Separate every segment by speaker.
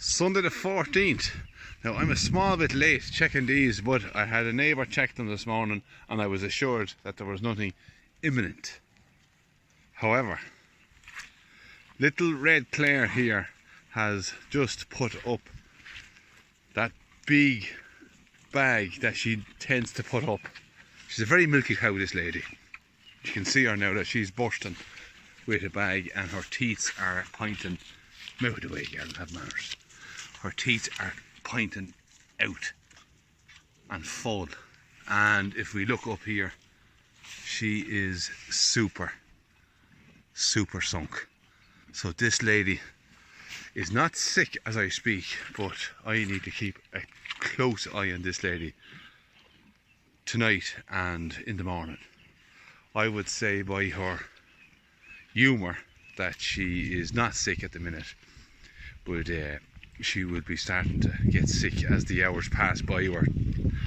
Speaker 1: Sunday the 14th. Now I'm a small bit late checking these, but I had a neighbour check them this morning and I was assured that there was nothing imminent. However, little Red Clare here has just put up that big bag that she tends to put up. She's a very milky cow, this lady. You can see her now that she's bursting with a bag and her teeth are pointing. Move away, girl, have manners. Her teeth are pointing out and full, and if we look up here, she is super sunk. So this lady is not sick as I speak, but I need to keep a close eye on this lady tonight and in the morning. I would say by her humour that she is not sick at the minute, but she will be starting to get sick as the hours pass by. We're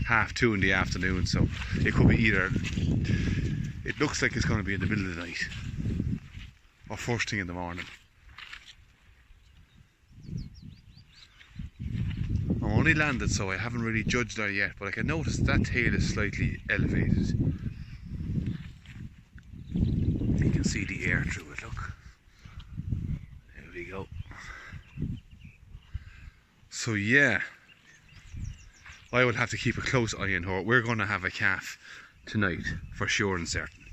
Speaker 1: 2:30 in the afternoon, so it could be either, it looks like it's going to be in the middle of the night or first thing in the morning. I'm only landed, so I haven't really judged her yet, but I can notice that tail is slightly elevated. You can see the air through it, look. There we go. So yeah, I will have to keep a close eye on her. We're going to have a calf tonight for sure and certain.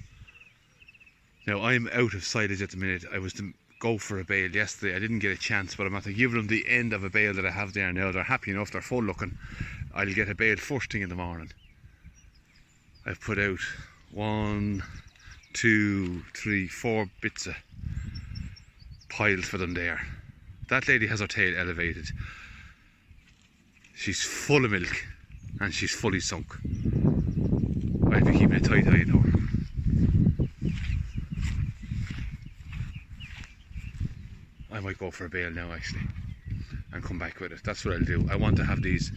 Speaker 1: Now I'm out of silage at the minute. I was to go for a bale yesterday. I didn't get a chance, but I'm going to give them the end of a bale that I have there now. They're happy enough, they're full looking. I'll get a bale first thing in the morning. I've put out 1, 2, 3, 4 bits of piles for them there. That lady has her tail elevated. She's full of milk and she's fully sunk. I'll be keeping a tight eye on her. I might go for a bale now actually and come back with it. That's what I'll do. I want to have these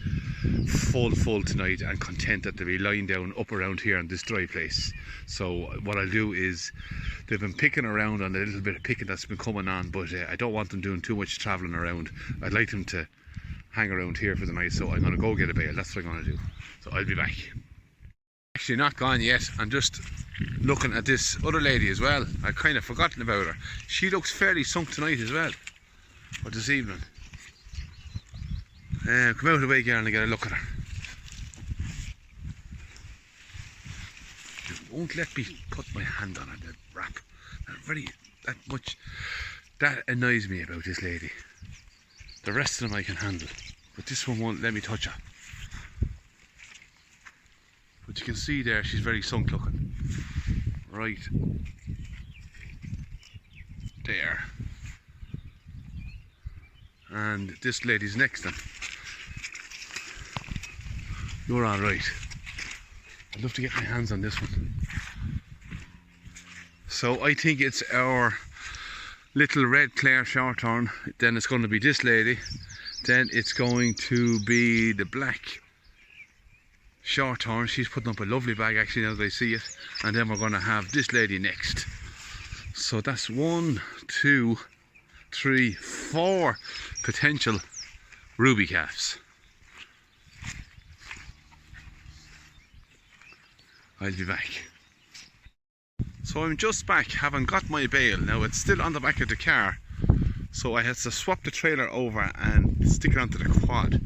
Speaker 1: full tonight and content that they'll be lying down up around here in this dry place. So what I'll do is, they've been picking around on a little bit of picking that's been coming on, but I don't want them doing too much travelling around. I'd like them to hang around here for the night, so I'm going to go get a bale. That's what I'm going to do. So I'll be back. Actually not gone yet. I'm just looking at this other lady as well. I've kind of forgotten about her. She looks fairly sunk tonight as well, or this evening. Come out of the way, girl, and get a look at her. She won't let me put my hand on her, the wrap. That annoys me about this lady. The rest of them I can handle, but this one won't let me touch her. But you can see there, she's very sunk looking. Right there. And this lady's next then. You're alright. I'd love to get my hands on this one. So I think it's our little Red Clare Shorthorn. Then it's going to be this lady. Then it's going to be the black Shorthorn. She's putting up a lovely bag actually now that I see it. And then we're going to have this lady next. So that's 1, 2, 3, 4 potential ruby calves. I'll be back. So I'm just back, having got my bale. Now it's still on the back of the car, so I had to swap the trailer over and stick it onto the quad.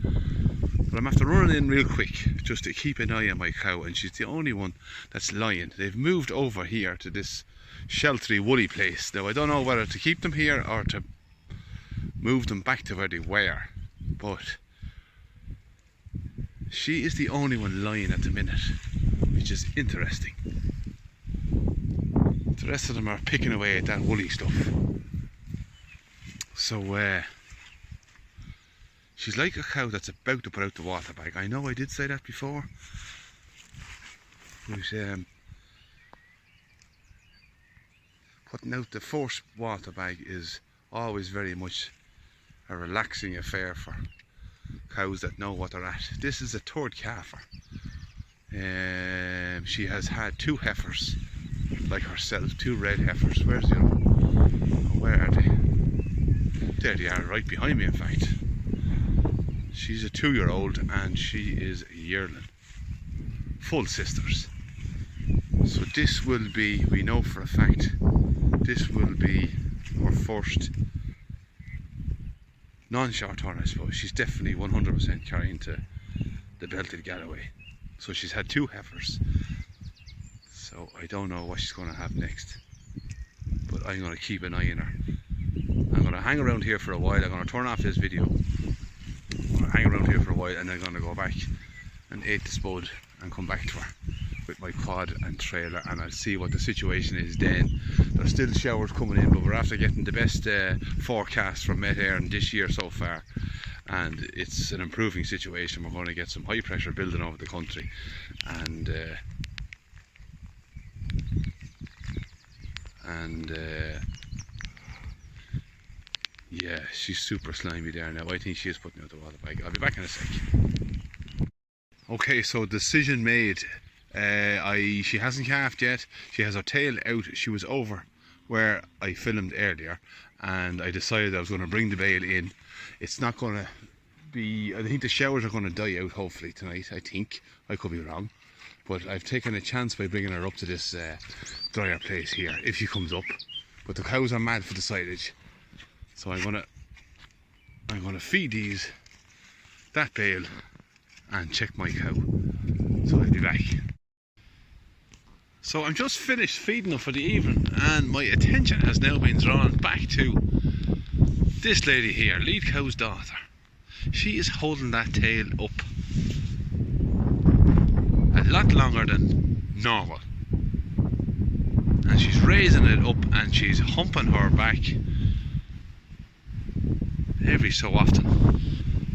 Speaker 1: But I'm after running in real quick just to keep an eye on my cow, and she's the only one that's lying. They've moved over here to this sheltery woolly place. Now I don't know whether to keep them here or to move them back to where they were, but she is the only one lying at the minute, which is interesting. The rest of them are picking away at that woolly stuff. So she's like a cow that's about to put out the water bag. I know I did say that before, but putting out the first water bag is always very much a relaxing affair for cows that know what they're at. This is a third calfer. She has had 2 heifers like herself, 2 red heifers. Where's the other one? Oh, where are they? There they are, right behind me in fact. She's a 2-year-old and she is a yearling. Full sisters. So this will be, we know for a fact, this will be her first non-short horn, I suppose. She's definitely 100% carrying to the belted Galloway. So she's had 2 heifers. So I don't know what she's going to have next. But I'm going to keep an eye on her. I'm going to hang around here for a while. I'm going to turn off this video. I'm going to hang around here for a while and then I'm going to go back and eat the spud and come back to her with my quad and trailer, and I'll see what the situation is then. There's still showers coming in, but we're after getting the best forecast from Met Air this year so far, and it's an improving situation. We're going to get some high pressure building over the country, and yeah, she's super slimy there now. I think she is putting out the water bag. I'll be back in a sec. Okay, so decision made. She hasn't calved yet. She has her tail out. She was over where I filmed earlier, and I decided I was going to bring the bale in. It's not going to be, I think the showers are going to die out hopefully tonight. I think, I could be wrong, but I've taken a chance by bringing her up to this drier place here if she comes up. But the cows are mad for the silage, so I'm gonna feed that bale and check my cow. So I'll be back. So I'm just finished feeding them for the evening, and my attention has now been drawn back to this lady here, lead cow's daughter. She is holding that tail up a lot longer than normal, and she's raising it up and she's humping her back every so often,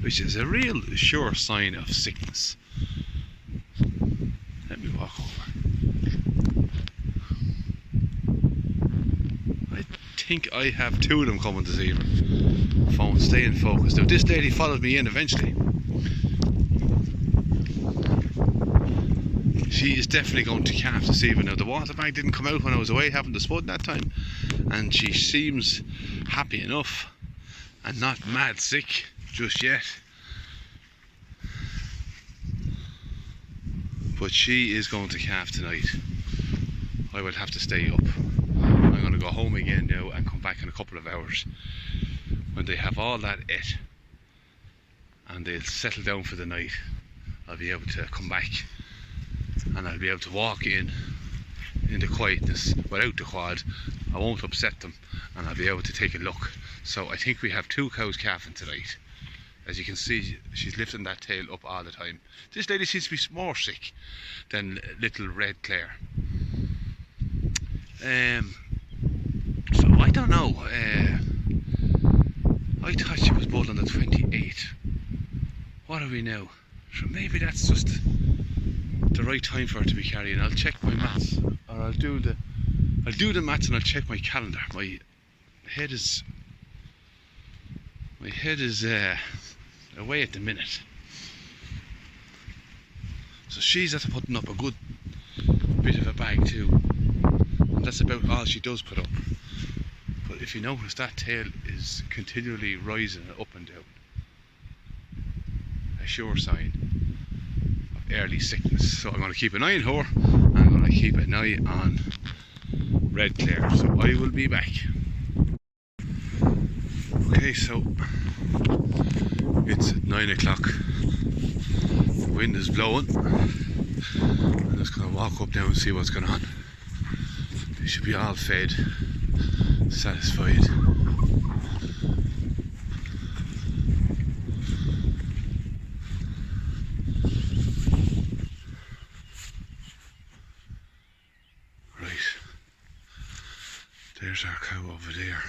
Speaker 1: which is a real sure sign of sickness. Let me walk over. I think I have 2 of them coming this evening. Phone, stay in focus. Now this lady followed me in eventually. She is definitely going to calf this evening. Now the water bag didn't come out when I was away having the spud that time, and she seems happy enough and not mad sick just yet. But she is going to calf tonight. I will have to stay up. I'm going to go home again now and come back in a couple of hours when they have all that et and they'll settle down for the night. I'll be able to come back and I'll be able to walk in the quietness without the quad. I won't upset them and I'll be able to take a look. So I think we have 2 cows calving tonight. As you can see, she's lifting that tail up all the time. This lady seems to be more sick than little Red Clare. So I don't know. I thought she was born on the 28th. What are we now? So maybe that's just the right time for her to be carrying. I'll check my maths, or I'll do the maths and I'll check my calendar. My head is away at the minute. So she's after putting up a good bit of a bag too, and that's about all she does put up. But if you notice, that tail is continually rising up and down, a sure sign of early sickness. So I'm going to keep an eye on her, and I'm going to keep an eye on Red Clare. So I will be back. Okay, so it's 9 o'clock, the wind is blowing. I'm just going to walk up now and see what's going on. They should be all fed, satisfied. Right, there's our cow over there.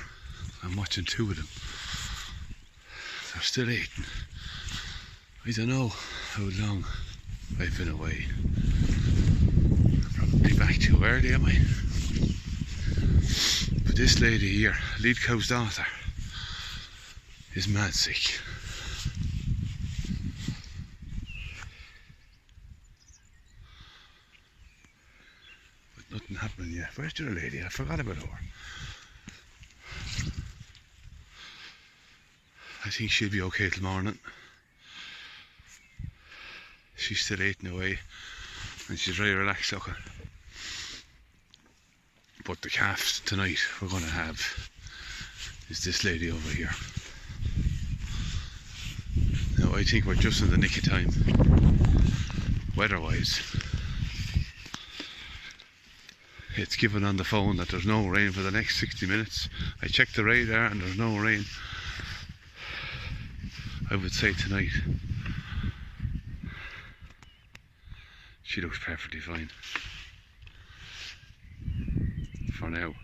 Speaker 1: I'm watching 2 of them. They're still eating. I don't know how long I've been away. I'm probably back too early, am I? But this lady here, lead cow's daughter, is mad sick. But nothing happening yet. Where's the other lady? I forgot about her. I think she'll be okay till morning. She's still eating away and she's very relaxed looking. But the calves tonight we're going to have is this lady over here. Now I think we're just in the nick of time, weather-wise. It's given on the phone that there's no rain for the next 60 minutes. I checked the radar and there's no rain. I would say tonight. She looks perfectly fine. For now.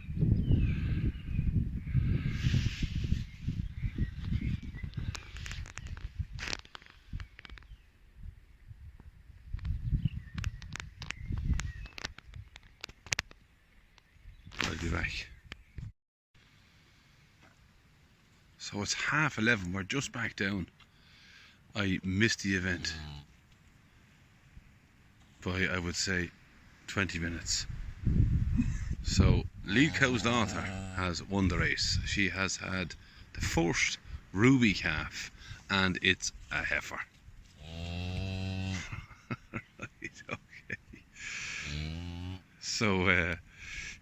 Speaker 1: I'll be back. So it's 11:30, we're just back down. I missed the event by, I would say, 20 minutes. So lead cow's daughter has won the race. She has had the first ruby calf and it's a heifer. Right, okay. So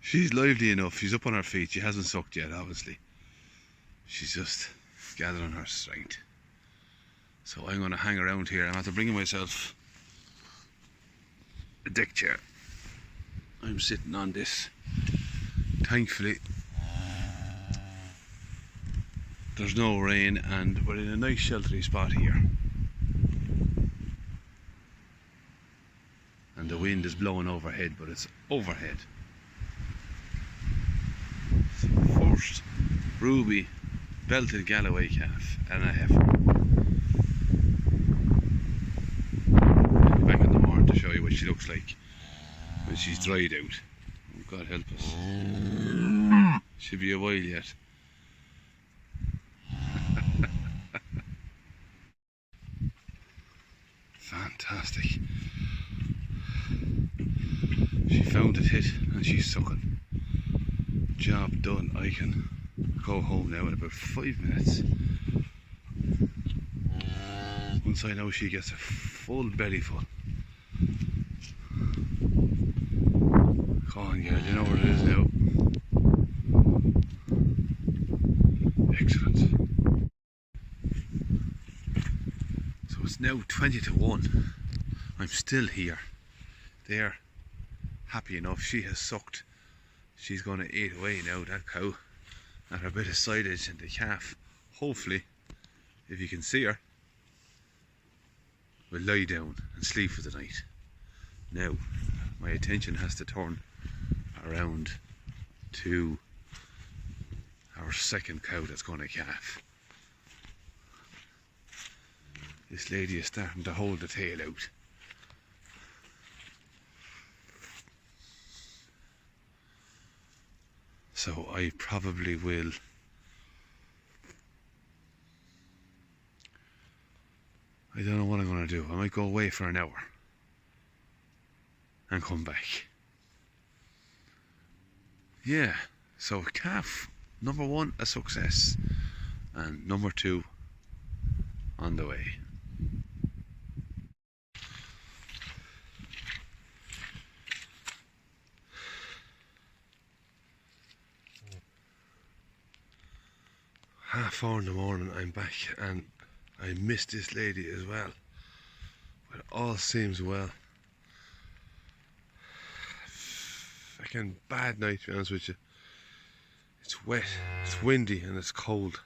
Speaker 1: she's lively enough, she's up on her feet, she hasn't sucked yet obviously. She's just gathering her strength. So I'm going to hang around here. I'm after bringing myself a deck chair. I'm sitting on this. Thankfully there's no rain and we're in a nice sheltery spot here. And the wind is blowing overhead, but it's overhead. So first ruby belted Galloway calf and a heifer. I'll be back in the morning to show you what she looks like when she's dried out. God help us. Should be a while yet. Fantastic. She found it hit and she's sucking. Job done. I can go home now in about 5 minutes. Once I know she gets a full belly full. Come on girl, you know where it is now. Excellent. So it's now 20 to 1. I'm still here. They're happy enough. She has sucked. She's going to eat away now, that cow. And her bit of silage and the calf, hopefully, if you can see her, will lie down and sleep for the night. Now, my attention has to turn around to our second cow that's going to calf. This lady is starting to hold the tail out. So I probably will I don't know what I'm going to do. I might go away for an hour and come back. Yeah, so calf number 1 a success and number 2 on the way. Half 4 in the morning I'm back and I missed this lady as well. But all seems well. Fucking bad night, to be honest with you. It's wet, it's windy and it's cold.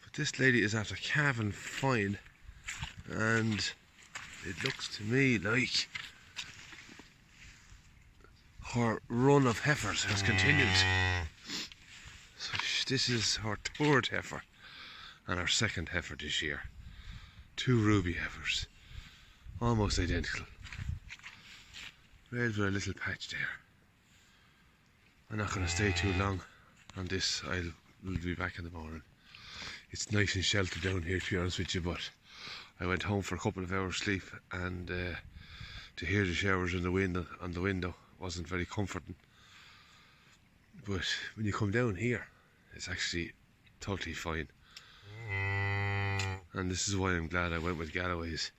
Speaker 1: But this lady is after calving fine and it looks to me like her run of heifers has continued. So this is her 3rd heifer and our 2nd heifer this year. 2 ruby heifers, almost identical. Red with a little patch there. I'm not going to stay too long on this. We'll be back in the morning. It's nice and sheltered down here, to be honest with you, but I went home for a couple of hours sleep and to hear the showers on the window wasn't very comforting. But when you come down here, it's actually totally fine. And this is why I'm glad I went with Galloway's.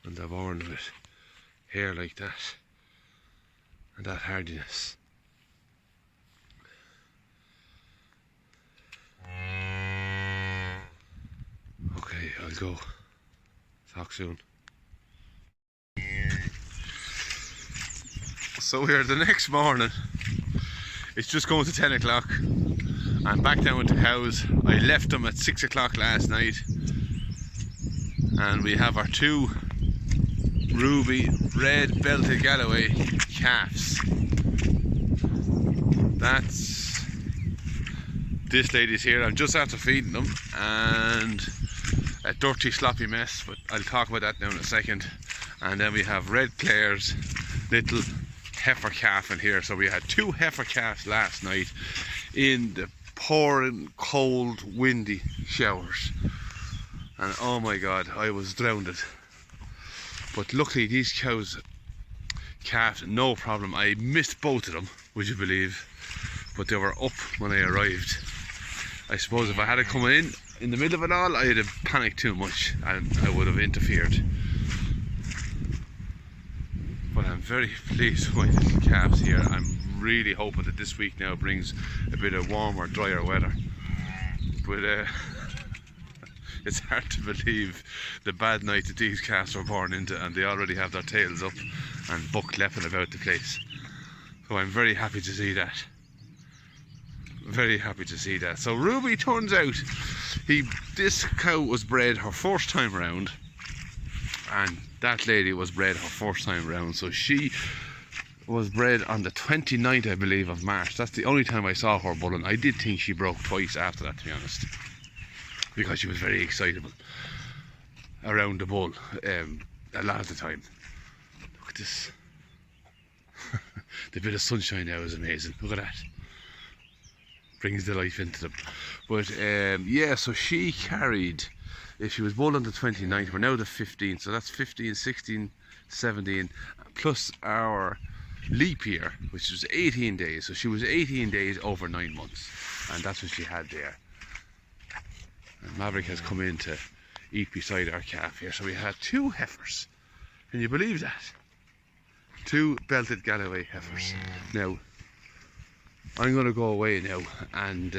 Speaker 1: And they're born with hair like that and that hardiness. Okay, I'll go. Talk soon. So here the next morning, it's just going to 10 o'clock. I'm back down with the cows. I left them at 6 o'clock last night. And we have our 2 ruby red belted Galloway calves. That's this lady's here. I'm just after feeding them, and a dirty sloppy mess, but I'll talk about that now in a second. And then we have Red Claire's little heifer calf in here. So we had 2 heifer calves last night in the pouring cold windy showers, and oh my god, I was drowned. But luckily these calves, no problem. I missed both of them, would you believe? But they were up when I arrived. I suppose if I had it coming in the middle of it all, I'd have panicked too much and I would have interfered. But I'm very pleased with my little calves here. I'm really hoping that this week now brings a bit of warmer, drier weather. But it's hard to believe the bad night that these calves were born into, and they already have their tails up and buck lepping about the place. So I'm very happy to see that. Very happy to see that. So Ruby, turns out, this cow was bred her first time round, and that lady was bred her first time round. So she was bred on the 29th, I believe, of March. That's the only time I saw her bulling. I did think she broke twice after that, to be honest, because she was very excitable around the bull a lot of the time. Look at this. The bit of sunshine now is amazing. Look at that. Brings the life into them. But yeah, so she carried, if she was born on the 29th, we're now the 15th, so that's 15, 16, 17, plus our leap year, which was 18 days. So she was 18 days over 9 months, and that's what she had there. And Maverick has come in to eat beside our calf here. So we had 2 heifers. Can you believe that? 2 belted Galloway heifers. Now, I'm going to go away now and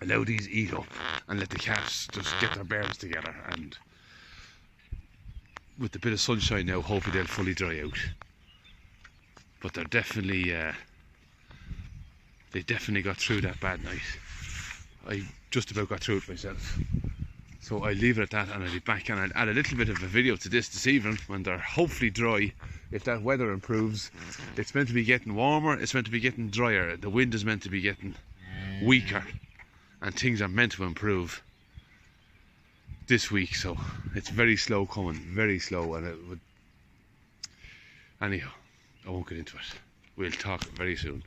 Speaker 1: allow these eat up and let the calves just get their bearings together, and with the bit of sunshine now, hopefully they'll fully dry out. But they're definitely they definitely got through that bad night. I just about got through it myself. So I'll leave it at that, and I'll be back and I'll add a little bit of a video to this evening when they're hopefully dry. If that weather improves, it's meant to be getting warmer, it's meant to be getting drier, the wind is meant to be getting weaker, and things are meant to improve this week. So it's very slow coming, very slow, and it would, anyhow, I won't get into it. We'll talk very soon.